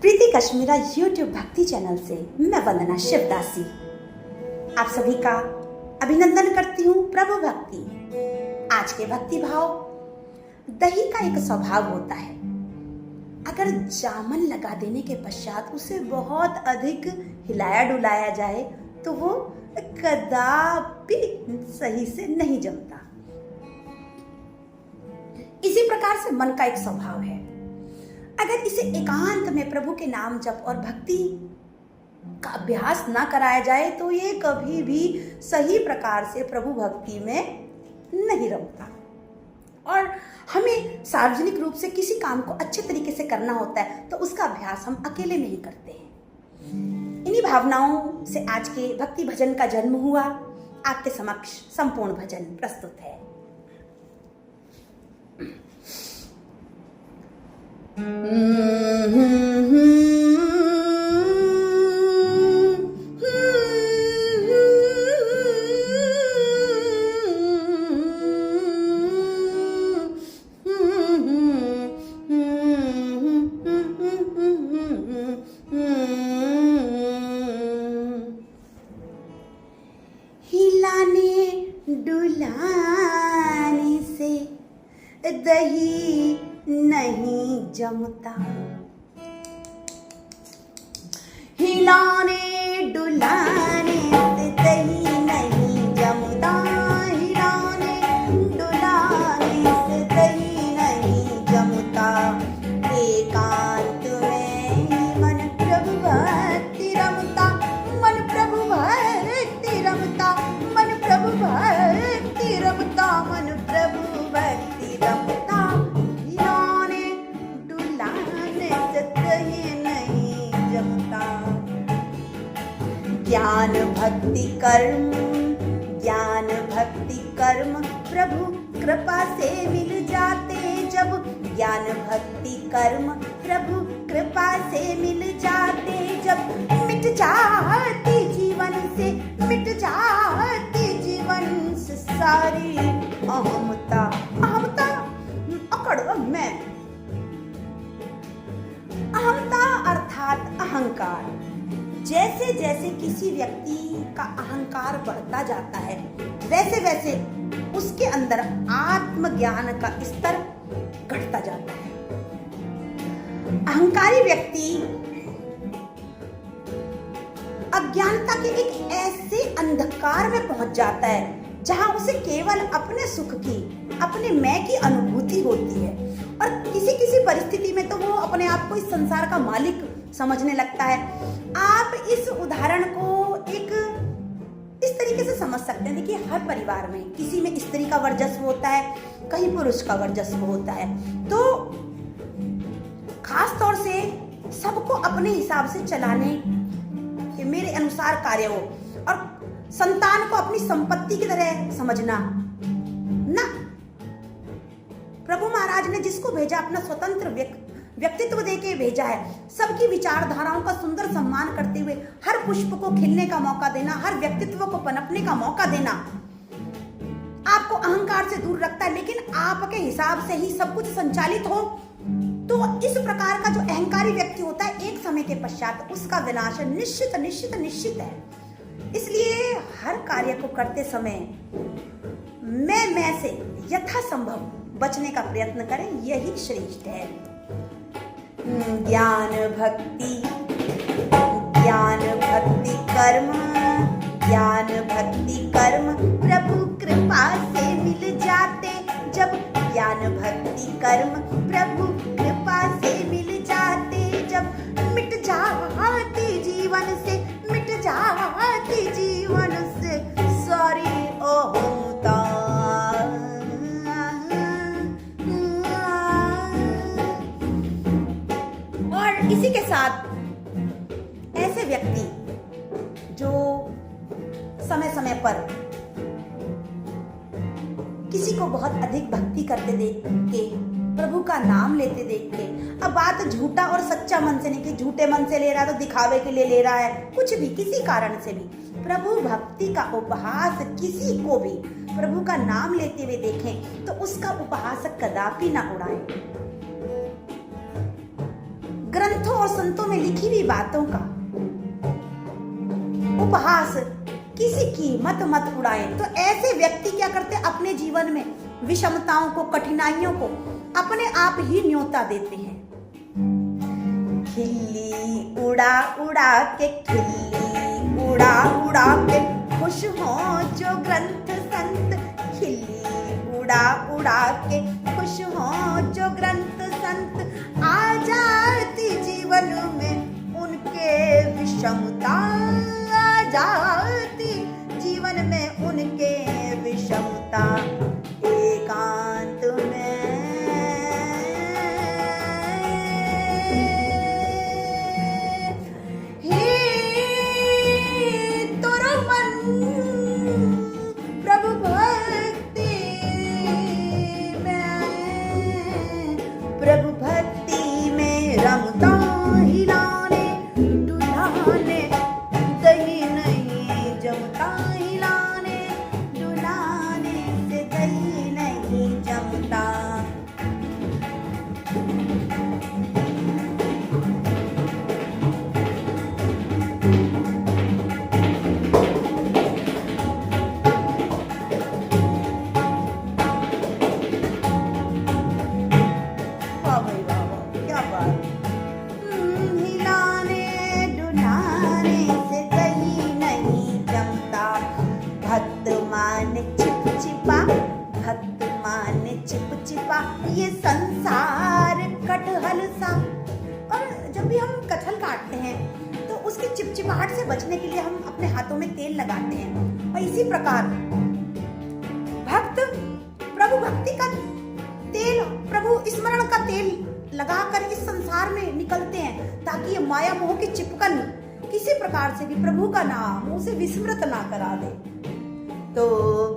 प्रीति Kashmira YouTube भक्ति channel से मैं वंदना शिवदासी आप सभी का अभिनंदन करती हूँ। प्रभु भक्ति आज के भक्ति भाव। दही का एक स्वभाव होता है, अगर जामन लगा देने के पश्चात उसे बहुत अधिक हिलाया डुलाया जाए तो वो कदापि सही से नहीं जमता। इसी प्रकार से मन का एक स्वभाव है, अगर इसे एकांत में प्रभु के नाम जप और भक्ति का अभ्यास ना कराया जाए तो ये कभी भी सही प्रकार से प्रभु भक्ति में नहीं रमता। और हमें सार्वजनिक रूप से किसी काम को अच्छे तरीके से करना होता है तो उसका अभ्यास हम अकेले में ही करते हैं। इन्हीं भावनाओं से आज के भक्ति भजन का जन्म हुआ। आपके समक्ष संपूर्ण भजन प्रस्तुत है। हिलाने डुलाने से दही नहीं जमता, हिलाने डुलाने से दही नहीं जमता, हिलाने डुलाने से दही नहीं जमता। एकांत में मन प्रभु भक्ति रमता, मन प्रभु भक्ति रमता, मन प्रभु भक्ति रमता, मन प्रभु भक्ति रमता। ज्ञान भक्ति कर्म, ज्ञान भक्ति कर्म प्रभु कृपा से मिल जाते जब, ज्ञान भक्ति कर्म प्रभु कृपा से मिल जाते जब, मिट जाती जीवन से, मिट जाती जीवन से सारी अहमता। अहमता अकड़ मैं, अहमता अर्थात अहंकार। जैसे जैसे किसी व्यक्ति का अहंकार बढ़ता जाता है वैसे वैसे उसके अंदर आत्मज्ञान का स्तर घटता जाता है। अहंकारी व्यक्ति अज्ञानता के एक ऐसे अंधकार में पहुंच जाता है जहां उसे केवल अपने सुख की, अपने मैं की अनुभूति होती है और किसी किसी परिस्थिति में तो वो अपने आप को इस संसार का मालिक समझने लगता है। आप इस उदाहरण को एक इस तरीके से समझ सकते हैं। देखिए, हर परिवार में किसी में स्त्री का वर्चस्व होता है, कहीं पुरुष का वर्चस्व होता है, तो खास तौर से सबको अपने हिसाब से चलाने के मेरे अनुसार कार्य हो और संतान को अपनी संपत्ति की तरह समझना ना। प्रभु महाराज ने जिसको भेजा अपना स्वतंत्र व्यक्तित्व देके भेजा है। सबकी विचारधाराओं का सुंदर सम्मान करते हुए हर पुष्प को खिलने का मौका देना, हर व्यक्तित्व को पनपने का मौका देना आपको अहंकार से दूर रखता है। लेकिन आपके हिसाब से ही सब कुछ संचालित हो तो इस प्रकार का जो अहंकारी व्यक्ति होता है एक समय के पश्चात उसका विनाश निश्चित निश्चित निश्चित है। इसलिए हर कार्य को करते समय मैं से यथासंभव बचने का प्रयत्न करें, यही श्रेष्ठ है। ज्ञान भक्ति, ज्ञान भक्ति कर्म, ज्ञान भक्ति कर्म प्रभु कृपा से मिल जाते जब, ज्ञान भक्ति कर्म प्रभु कृपा से मिल जाते जब, मिट जाती जीवन से, मिट जाती जीवन से सारी अहमता। और इसी के साथ ऐसे व्यक्ति जो समय समय पर किसी को बहुत अधिक भक्ति करते देख के, प्रभु का नाम लेते देख के, अब बात झूठा और सच्चा मन से नहीं कि झूठे मन से ले रहा है तो दिखावे के लिए ले रहा है, कुछ भी किसी कारण से भी प्रभु भक्ति का उपहास किसी को भी प्रभु का नाम लेते हुए देखें तो उसका उपहास कदापि ना उड़ाएं। ग्रंथों और संतों में लिखी हुई बातों का उपहास किसी की मत उड़ाएं। तो ऐसे व्यक्ति क्या करते हैं, अपने जीवन में विषमताओं को, कठिनाइयों को अपने आप ही न्योता देते हैं। खिल्ली उड़ा उड़ा के, खिल्ली उड़ा उड़ा के खुश हो जो ग्रंथ संत, खिल्ली उड़ा उड़ा के खुश हो जो ग्रंथ संत, आ जाती जीवन में उनके विषमता, आ जाती जीवन में उनके विषमता। एकांत में ही तोरो मन प्रभु भक्ति में, प्रभु भक्ति में रमता हिलाने डुलाने, दही नहीं जमता हिलाने डुलाने से दही नहीं जमता। वाह भाई वाह वाह, क्या बात। हिलाने डुलाने से दही नहीं जमता, भक्त मान चिपचिपा, भक्त मान चिपचिपा, ये संसार कटहल सा। और जब भी हम कटहल काटते हैं तो उसकी चिपचिपाहट से बचने के लिए हम अपने हाथों में तेल लगाते हैं। और इसी प्रकार भक्त प्रभु भक्ति का तेल, प्रभु स्मरण का तेल लगाकर इस संसार में निकलते हैं, ताकि ये माया मोह की चिपकन किसी प्रकार से भी प्रभु का नाम उसे विस्मृत ना करा दे। तो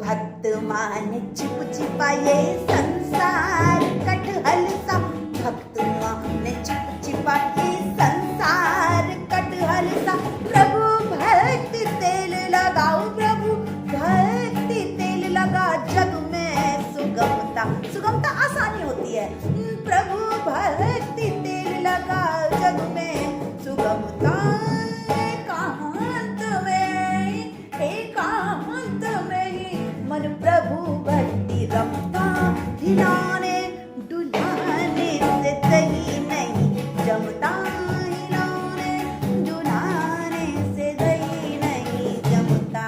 भक्त मान चिपचिपा ये संसार कटहल सा, भक्त मान चिपचिपा ये संसार कटहल सा, प्रभु भक्ति तेल लगाओ, प्रभु भक्ति तेल लगा जग में सुगमता। सुगमता आसानी होती है, प्रभु भक्ति तेल लगा जग में सुगमता। एकांत में ही मन प्रभु भक्ति रमता, हिलाने डुलाने से दही नहीं जमता, हिलाने डुलाने से दही नहीं जमता।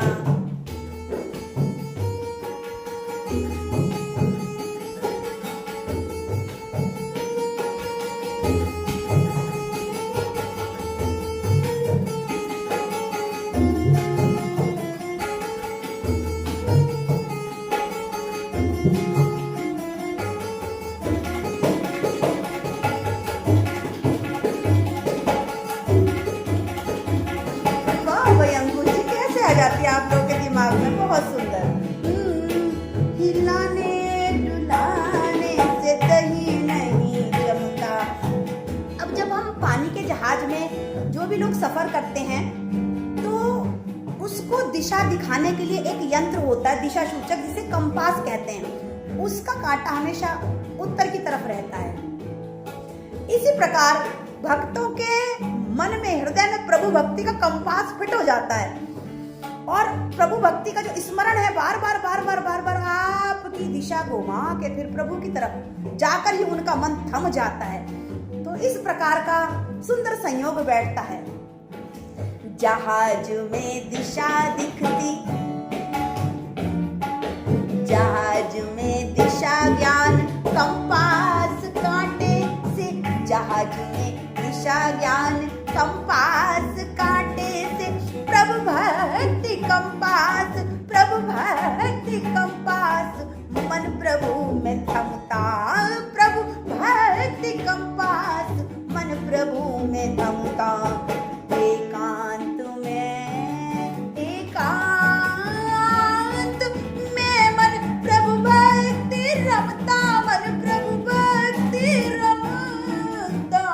जाती है आप लोग के दिमाग में, बहुत सुंदर। हिलाने डुलाने से दही नहीं जमता। अब जब हम पानी के जहाज में जो भी लोग सफर करते हैं तो उसको दिशा दिखाने के लिए एक यंत्र होता है, दिशा सूचक, जिसे कंपास कहते हैं। उसका कांटा हमेशा उत्तर की तरफ रहता है। इसी प्रकार भक्तों के मन में, हृदय में प्रभु भक्ति का कंपास फिट हो जाता है, और प्रभु भक्ति का जो स्मरण है बार बार बार बार बार बार आपकी दिशा घुमा के फिर प्रभु की तरफ जाकर ही उनका मन थम जाता है। तो इस प्रकार का सुंदर संयोग बैठता है। जहाज में दिशा दिखती, जहाज में दिशा ज्ञान कंपास कांटे से, जहाज में दिशा ज्ञान कंपास कांटे से, प्रभु भक्ति कंपास, प्रभु भक्ति कंपास, मन प्रभु में थमता, प्रभु भक्ति कंपास, मन प्रभु में थमता। एकांत में मन प्रभु भक्ति रमता, मन प्रभु भक्ति रमता,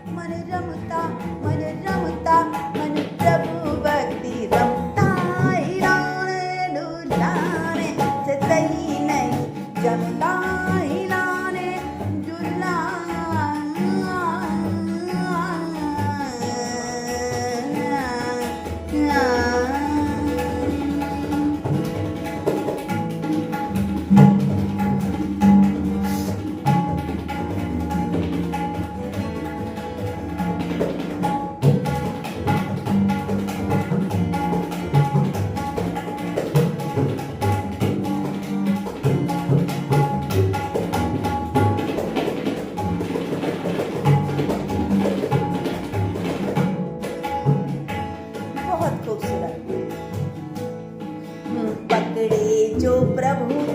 मन रमता, मन रमता, मन प्रभु भक्ति रमता। हिलाने डुलाने से दही नहीं जमता, हिलाने डुलाने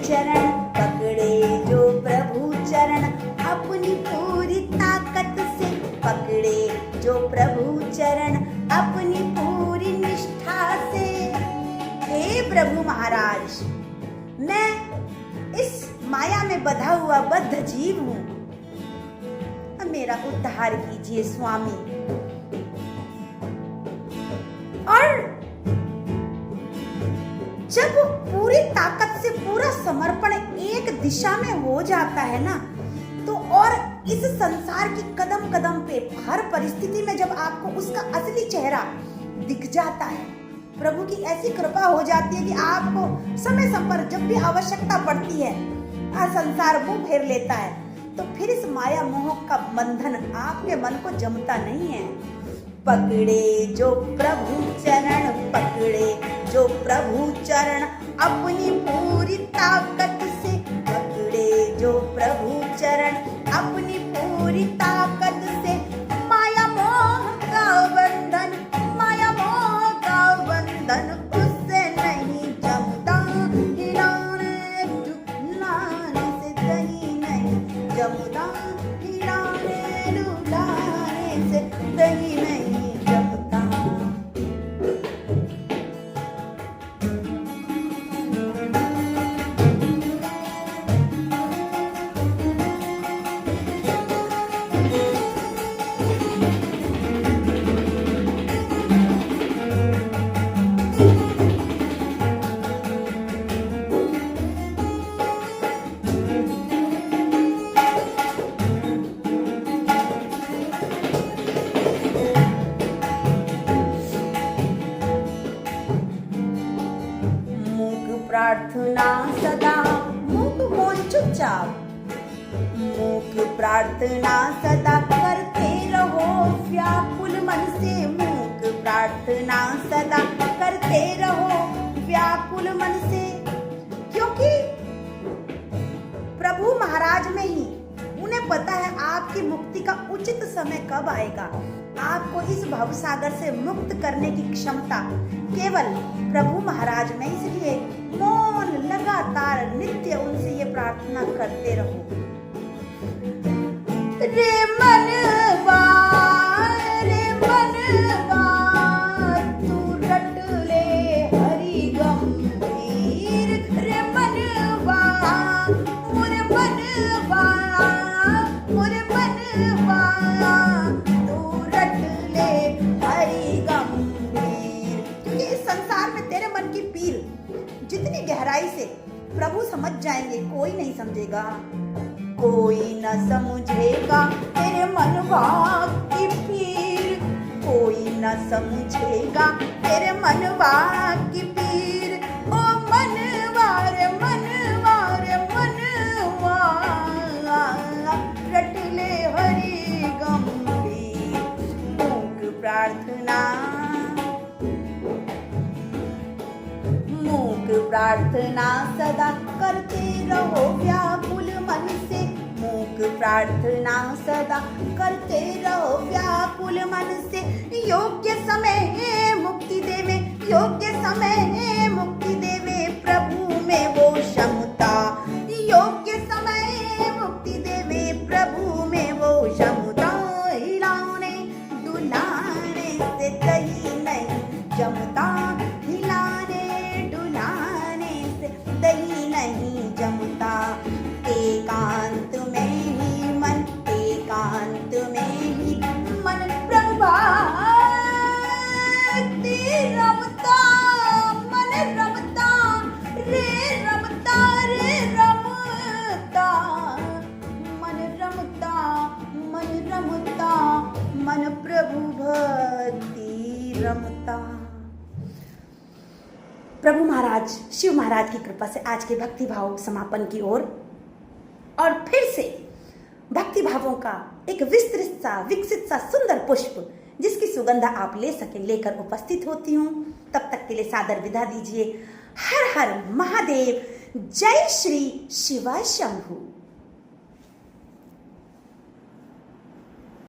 चरण, पकड़े जो प्रभु चरण अपनी पूरी ताकत से, पकड़े जो प्रभु चरण अपनी पूरी निष्ठा से। हे प्रभु महाराज, मैं इस माया में बंधा हुआ बद्ध जीव हूँ, मेरा उद्धार कीजिए स्वामी। और जब पूरी ताकत से पूरा समर्पण एक दिशा में हो जाता है ना, तो और इस संसार की कदम कदम पे हर परिस्थिति में जब आपको उसका असली चेहरा दिख जाता है, प्रभु की ऐसी कृपा हो जाती है कि आपको समय समय पर जब भी आवश्यकता पड़ती है संसार मुंह फेर लेता है, तो फिर इस माया मोह का बंधन आपके मन को जमता नहीं है। पकड़े जो प्रभु चरण, पकड़े जो प्रभु चरण अपनी पूरी ताकत से, पकड़े जो प्रभु चरण अपनी पूरी ताकत से। माया मोह का बंधन, माया मोह का बंधन उससे नहीं जमता, हिलाने डुलाने से दही नहीं जमता, हिलाने डुलाने से दही नहीं जमता। प्रार्थना सदा मूक मौन चुपचाप, मूक प्रार्थना सदा करते रहो व्याकुल मन से, मूक प्रार्थना सदा करते रहो व्याकुल मन से। क्योंकि प्रभु महाराज में ही उन्हें पता है आपकी मुक्ति का उचित समय कब आएगा। आपको इस भवसागर से मुक्त करने की क्षमता केवल प्रभु महाराज में, इसलिए मौन लगातार नित्य उनसे ये प्रार्थना करते रहो। रे मनवा, रे मनवा, तू रट ले हरि गंभीर, रे मनवा, मोरे मनवा, मोरे मनवा, तू रट ले हरि गंभीर। क्योंकि इस संसार में तेरे मन की पीर जितनी गहराई से प्रभु समझ जाएंगे, कोई नहीं समझेगा, कोई न समझेगा तेरे मनवा की पीर, कोई न समझेगा तेरे मनवा की पीर। ओ मनवा रे मनवा रे मनवा, रट ले हरि गंभीर। मूक प्रार्थना, मूक प्रार्थना सदा करते रहो व्याकुल मन से, मूक प्रार्थना सदा करते रहो व्याकुल मन से। योग्य समय है मुक्ति देवे, योग्य समय है मुक्ति देवे प्रभु में वो क्षमता, योग्य समय है मुक्ति देवे प्रभु में वो क्षमता। हिलाने डुलाने से दही नहीं जमता, हिलाने डुलाने से दही नहीं जमता। एकांत में ही मन, एकांत में ही मन प्रभु रमता, मन रमता, रे रमता, रे रमता, मन रमता, मन रमता, मन प्रभु भक्ति रमता। प्रभु महाराज, शिव महाराज की कृपा से आज के भक्ति भाव समापन की ओर, और फिर से भक्ति भावों का एक विस्तृत सा, विकसित सा सुंदर पुष्प जिसकी सुगंधा आप ले सकें, लेकर उपस्थित होती हूँ। तब तक के लिए सादर विदा दीजिए। हर हर महादेव, जय श्री शिव शंभु।